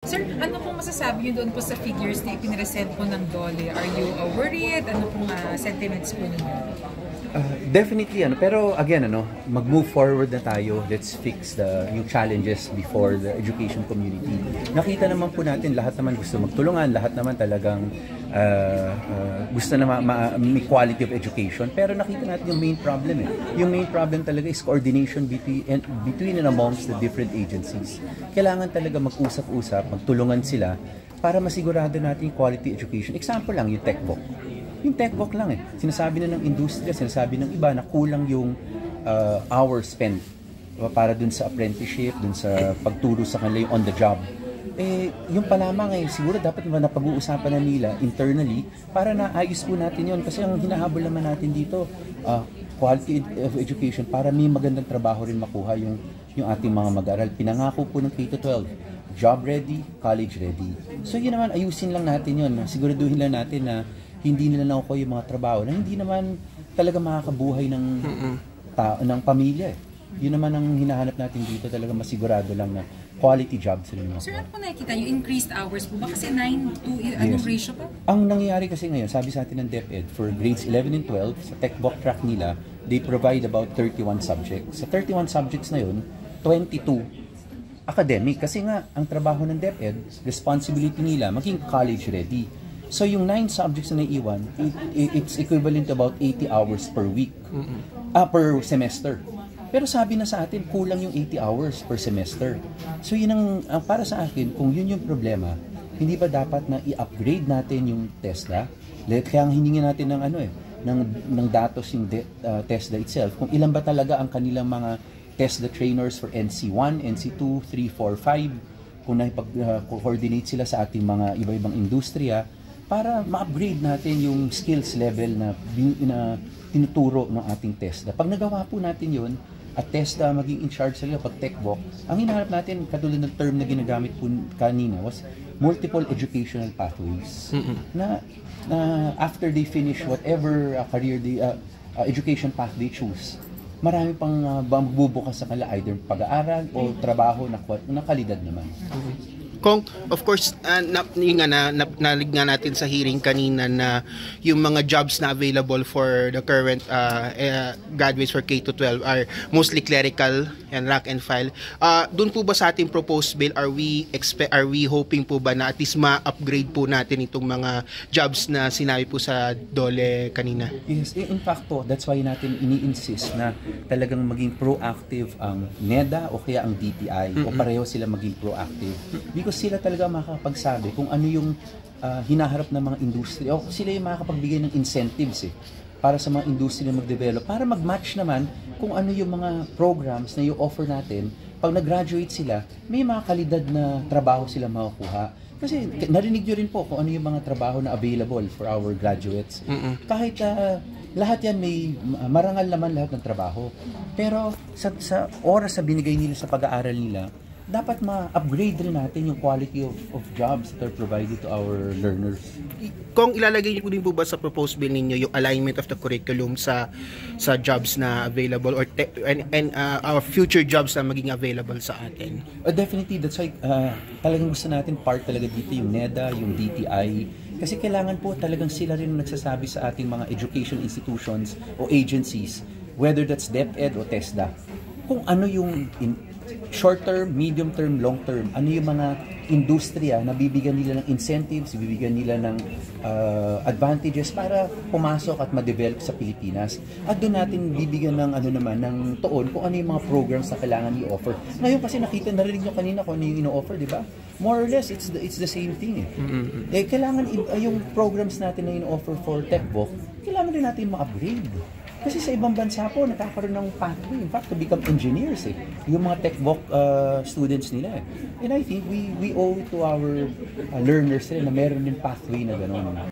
Sir, ano pong masasabi niyo doon po sa figures na ipinresent po ng DOLE? Are you worried? Ano pong sentiments po ninyo? Definitely pero again mag-move forward na tayo. Let's fix yung challenges before the education community. Nakita naman po natin lahat naman gusto magtulungan, lahat naman talagang gusto na may quality of education, pero nakita natin yung main problem Yung main problem talaga is coordination between and amongst the different agencies. Kailangan talaga mag-usap-usap, magtulungan sila para masigurado natin yung quality education. Example lang, yung TechVoc. Yung TechVoc lang sinasabi na ng industriya, sinasabi ng iba na kulang yung hours spent para dun sa apprenticeship, dun sa pagturo sa kanila yung on the job. Yung pa lamang siguro dapat napag-uusapan na nila internally para naayos po natin yun. Kasi ang hinahabol naman natin dito, quality of education para may magandang trabaho rin makuha yung ating mga mag-aaral. Pinangako po ng K-12, job ready, college ready. So yun naman, ayusin lang natin yun. Siguraduhin lang natin na hindi nila nakuha yung mga trabaho na hindi naman talaga makakabuhay ng pamilya. Yun naman ang hinahanap natin dito, talaga masigurado lang na quality jobs rin mga. Sir, ano po nakikita nyo? Increased hours po ba? Kasi 9 to anong ratio pa? Ang nangyayari kasi ngayon, sabi sa atin ng DepEd, for grades 11 and 12, sa TechVoc track nila, they provide about 31 subjects. Sa 31 subjects na yun, 22 academic. Kasi nga, ang trabaho ng DepEd, responsibility nila, maging college ready. So yung 9 subjects na naiiwan, it's equivalent to about 80 hours per week, per semester. Pero sabi na sa atin, kulang yung 80 hours per semester. So yun ang para sa akin, kung yun yung problema, hindi ba dapat na i-upgrade natin yung TESDA? Kaya hiningi natin ng ng datos yung TESDA itself, kung ilan ba talaga ang kanilang mga TESDA trainers for NC1, NC2, 3, 4, 5, kung nakipag-coordinate sila sa ating mga iba-ibang industriya, para ma-upgrade natin yung skills level na tinuturo ng ating TESDA. Pag nagawa po natin yun, at TESDA maging in charge sila pag TechVoc, ang hinahanap natin, katulad ng term na ginagamit po kanina, was multiple educational pathways. Na after they finish whatever career education path they choose, marami pang bubukas sa kanila, either pag-aaral o trabaho na kalidad naman. Kung, of course, nalig nga natin sa hearing kanina na yung mga jobs na available for the current graduates for K-12 are mostly clerical and rank and file. Doon po ba sa ating proposed bill, are we hoping po ba na at least ma-upgrade po natin itong mga jobs na sinabi po sa DOLE kanina? Yes, in fact po, that's why natin ini-insist na talagang maging proactive ang NEDA o kaya ang DTI o pareho sila maging proactive. Because sila talaga makakapagsabi kung ano yung hinaharap ng mga industry, o sila yung makakapagbigay ng incentives para sa mga industry na mag-develop, para mag-match naman kung ano yung mga programs na i-offer natin. Pag nag-graduate sila, may mga kalidad na trabaho sila makukuha. Kasi narinig nyo rin po kung ano yung mga trabaho na available for our graduates. Kahit lahat yan may marangal naman lahat ng trabaho. Pero sa oras na binigay nila sa pag-aaral nila, dapat ma-upgrade rin natin yung quality of jobs that are provided to our learners. Kung ilalagay niyo po din po ba sa proposed bill ninyo yung alignment of the curriculum sa jobs na available or our future jobs na maging available sa atin? Definitely, that's why talagang gusto natin part talaga dito yung NEDA, yung DTI. Kasi kailangan po talagang sila rin nagsasabi sa ating mga education institutions o agencies, whether that's DepEd o TESDA, kung ano yung short term, medium term, long term, ano yung mga industriya na bibigyan nila ng incentives, bibigyan nila ng advantages para pumasok at ma-develop sa Pilipinas. At doon natin bibigyan ng ng tuon kung ano yung mga programs na kailangan i-offer. Ngayon kasi narinig nyo kanina kung ano yung ino-offer, di ba? More or less, it's the same thing. Kailangan yung programs natin na ino-offer for TechVoc, kailangan din natin ma-upgrade. Kasi sa ibang bansa po, nakakaroon ng pathway, in fact, to become engineers yung mga TechVoc students nila And I think we owe it to our learners na meron din pathway na gano'n.